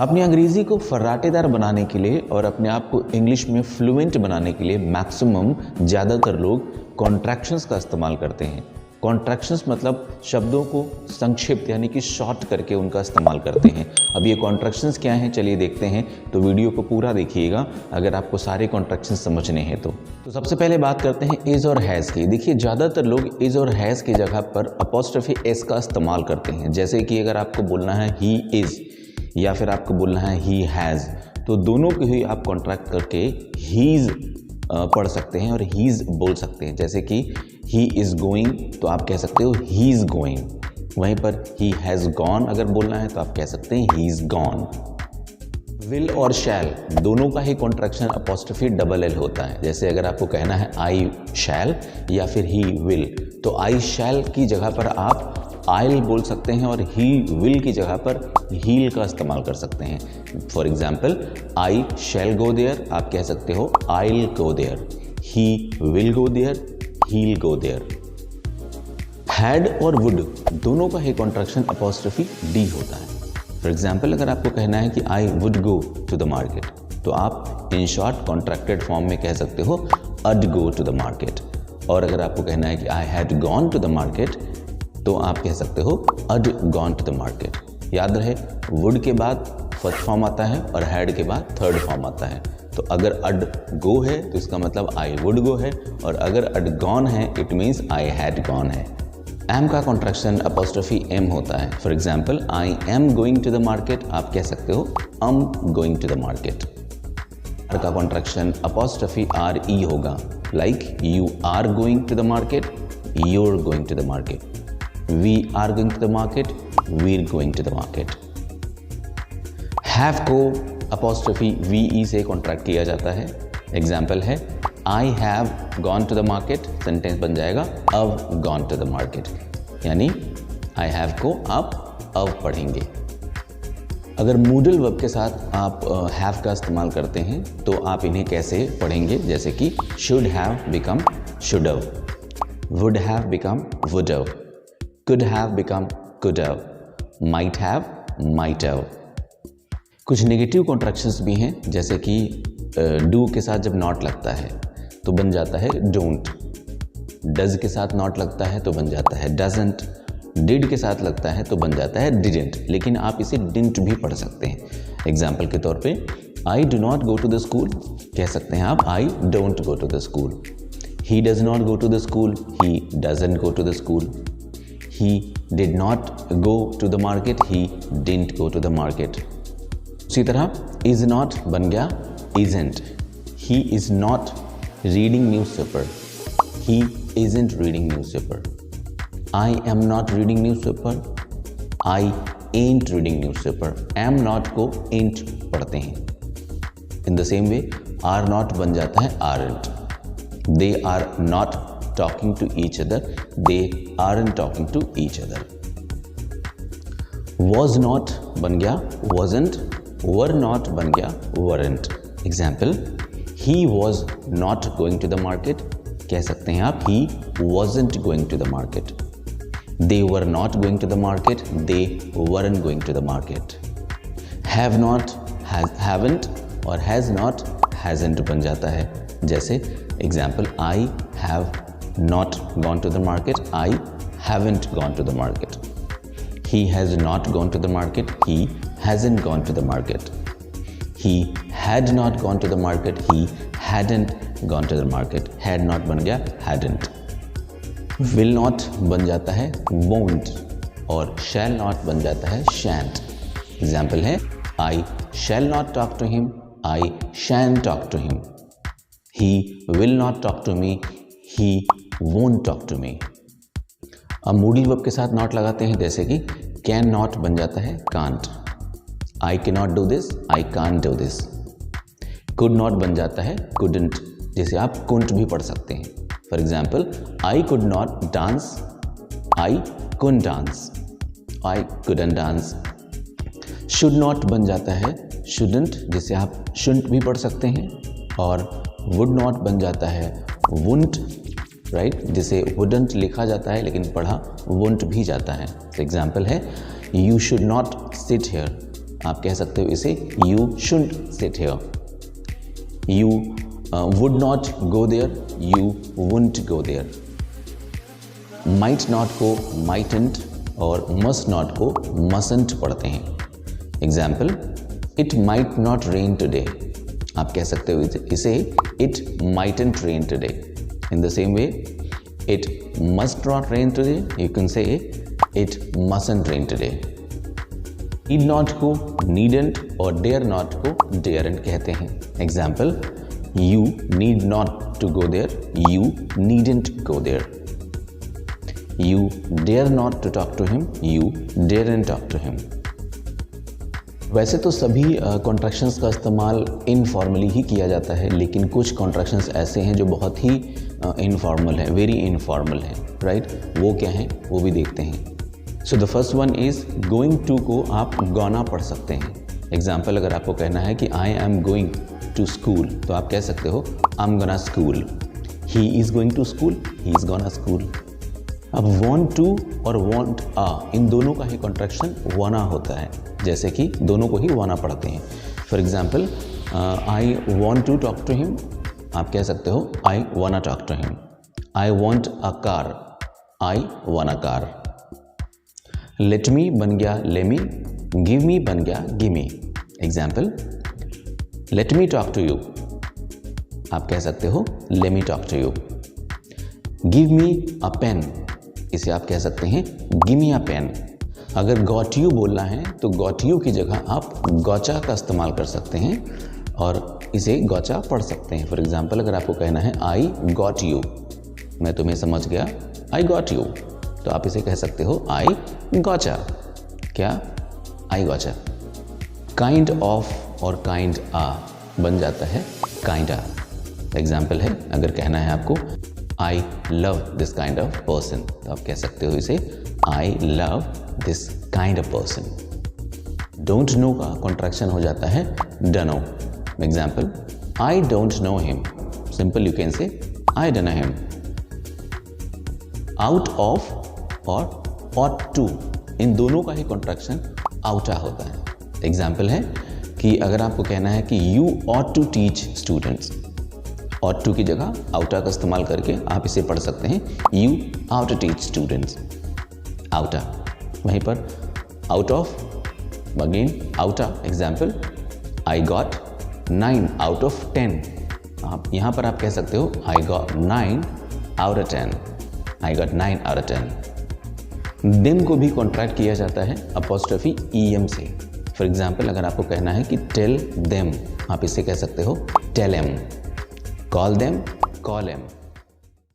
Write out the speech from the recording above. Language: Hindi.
अपनी अंग्रेज़ी को फर्राटेदार बनाने के लिए और अपने आप को इंग्लिश में फ्लुएंट बनाने के लिए मैक्सिमम ज़्यादातर लोग कॉन्ट्रैक्शंस का इस्तेमाल करते हैं। कॉन्ट्रैक्शंस मतलब शब्दों को संक्षिप्त यानी कि शॉर्ट करके उनका इस्तेमाल करते हैं। अब ये कॉन्ट्रैक्शंस क्या हैं चलिए देखते हैं, तो वीडियो को पूरा देखिएगा अगर आपको सारे कॉन्ट्रैक्शंस समझने हैं तो सबसे पहले बात करते हैं इज़ और हैज़ की। देखिए ज़्यादातर लोग इज़ और हैज़ की जगह पर अपॉस्ट्रोफी एस का इस्तेमाल करते हैं। जैसे कि अगर आपको बोलना है ही इज़ या फिर आपको बोलना है ही हैज़, तो दोनों को ही आप कॉन्ट्रैक्ट करके हीज़ पढ़ सकते हैं और हीज़ बोल सकते हैं। जैसे कि ही इज़ गोइंग तो आप कह सकते हो ही इज़ गोइंग। वहीं पर ही हैज़ गॉन अगर बोलना है तो आप कह सकते हैं ही इज़ गॉन। विल और शैल दोनों का ही कॉन्ट्रैक्शन अपॉस्ट्रोफी डबल एल होता है। जैसे अगर आपको कहना है आई शैल या फिर ही विल, तो आई शैल की जगह पर आप आइल बोल सकते हैं और ही विल की जगह पर हील का इस्तेमाल कर सकते हैं। For example I shall go there आप कह सकते हो I'll go there, he will go there, he'll go there. Had और वुड दोनों का ही कॉन्ट्रैक्शन अपॉस्ट्रोफी डी होता है। फॉर एग्जाम्पल अगर आपको कहना है कि I would go to the market, तो आप इन शॉर्ट कॉन्ट्रैक्टेड फॉर्म में कह सकते हो अड गो टू द मार्केट। और अगर आपको कहना है कि I had gone to the market, तो आप कह सकते हो अड गॉन टू द मार्केट। याद रहे वुड के बाद फर्स्ट फॉर्म आता है और हैड के बाद थर्ड फॉर्म आता है। तो अगर अड गो है तो इसका मतलब आई वुड गो है, और अगर अड गॉन है it means I had gone है। एम का कॉन्ट्रैक्शन अपॉस्ट्रोफी एम होता है। For example I am going to the market आप कह सकते हो I'm going to the market. Are का कॉन्ट्रैक्शन अपॉस्ट्रोफी आर ई होगा, like you are going to the market, you're going to the market. We are going to the market, we're going to the market. Have को अपॉस्ट्रोफी VE से कॉन्ट्रैक्ट किया जाता है। एग्जाम्पल है I have gone to the market, sentence बन जाएगा I've gone to the market, यानी I have को आप अब पढ़ेंगे। अगर मूडल वर्ब के साथ आप have का इस्तेमाल करते हैं तो आप इन्हें कैसे पढ़ेंगे, जैसे कि should have become should have, would have become would have, could have become could have, might have might have। कुछ नेगेटिव कॉन्ट्रैक्शंस भी हैं, जैसे कि डू के साथ जब नॉट लगता है तो बन जाता है डोंट, डज के साथ नॉट लगता है तो बन जाता है डजंट, डिड के साथ लगता है तो बन जाता है डिडेंट, लेकिन आप इसे डिंट भी पढ़ सकते हैं। एग्जाम्पल के तौर पे I do not go to the school कह सकते हैं आप I don't go to the school. He does not go to the school, he doesn't go to the school. He did not go to the market, he didn't go to the market। उसी तरह is not बन गया isn't। He is not reading newspaper, he isn't reading newspaper। I am not reading newspaper, I ain't reading newspaper। am not को ain't पढ़ते हैं। In the same way are not बन जाता है aren't। They are not talking to each other, they aren't talking to each other। was not बन गया wasn't, were not बन गया weren't। Example he was not going to the market कह सकते हैं आप he wasn't going to the market। they were not going to the market, they weren't going to the market। have not haven't और has not hasn't बन जाता है। जैसे example I have not gone to the market, I haven't gone to the market। he has not gone to the market, he hasn't gone to the market। he had not gone to the market, he hadn't gone to the market। had not बन गया hadn't। will not बन जाता है won't और shall not बन जाता है shan't। एग्जाम्पल है I shall not talk to him, I shan't talk to him। he will not talk to me, he won't talk to me। अब मूडल वर्ब के साथ नॉट लगाते हैं, जैसे कि कैन नॉट बन जाता है can't. I can not do this, I can't do this. Could not बन जाता है कुडंट, जिसे आप कुंट भी पढ़ सकते हैं। For example I could not dance, I couldn't dance, I couldn't dance. Should not बन जाता है शुडंट, जिसे आप शुंट भी पढ़ सकते हैं। और वुड नॉट बन जाता है वुंट, राइट, जिसे वुडंट लिखा जाता है लेकिन पढ़ा वुंट भी जाता है। एग्जाम्पल है you should not sit here, आप कह सकते हो इसे you should sit here, you would not go there, you won't go there. Might not को माइटेंट और मस्ट नॉट को मसंट पढ़ते हैं। Example, it might not rain today, आप कह सकते हो इसे it mightn't rain today. In the same way, it must not rain today, you can say it mustn't rain today. Need not को नीडेंट और डेयर नॉट को डेयरेंट कहते हैं। Example, you need not to go there, you needn't go there. You dare not to talk to him, you daren't talk to him। वैसे तो सभी कॉन्ट्रैक्शंस का इस्तेमाल इनफॉर्मली ही किया जाता है, लेकिन कुछ कॉन्ट्रैक्शंस ऐसे हैं जो बहुत ही इनफॉर्मल है, वेरी इनफॉर्मल है, राइट? वो क्या हैं वो भी देखते हैं। So the first one is going to को आप गोना पढ़ सकते हैं। एग्जाम्पल, अगर आपको कहना है कि I am going to school, तो आप कह सकते हो I am gonna school. He is going to school, he is gonna school. अब want to और want a इन दोनों का ही कॉन्ट्रैक्शन wanna होता है, जैसे कि दोनों को ही wanna पढ़ते हैं। For example, I want to talk to him, आप कह सकते हो I wanna talk to him. I want a car, I wanna car. Let me बन गया लेमी, गिव मी बन गया gimme. Example, let me talk to you, आप कह सकते हो let me talk to you. Give me a pen, इसे आप कह सकते हैं गिव मी अ पेन। अगर गॉट यू बोलना है तो गॉट यू की जगह आप गॉचा का इस्तेमाल कर सकते हैं और इसे गॉचा पढ़ सकते हैं। फॉर एग्जाम्पल, अगर आपको कहना है आई गॉट यू, मैं तुम्हें समझ गया, आई गॉट यू, तो आप इसे कह सकते हो आई गॉचा। क्या? आई गॉचा। काइंड ऑफ और काइंड आ बन जाता है काइंडा। एग्जाम्पल है, अगर कहना है आपको I love this kind of person, तो आप कह सकते हो इसे I love this kind of person. Don't know का कॉन्ट्रैक्शन हो जाता है dunno. Example, I don't know him, simple you can say I don't know him. Out of और ऑट टू, इन दोनों का ही कॉन्ट्रैक्शन आउटा होता है। एग्जाम्पल है कि अगर आपको कहना है कि you ought to teach students, ought to की जगह आउटा का इस्तेमाल करके आप इसे पढ़ सकते हैं you ought to teach students. Oughta, वहीं पर out of again outta. Example, I got 9 out of 10, आप यहाँ पर आप कह सकते हो I got 9 out of 10, I got 9 out of 10। Them को भी कॉन्ट्रैक्ट किया जाता है अपॉस्ट्रोफी ईएम से। फॉर एग्जाम्पल, अगर आपको कहना है कि टेल देम, आप इसे कह सकते हो tell em. Call them, call him।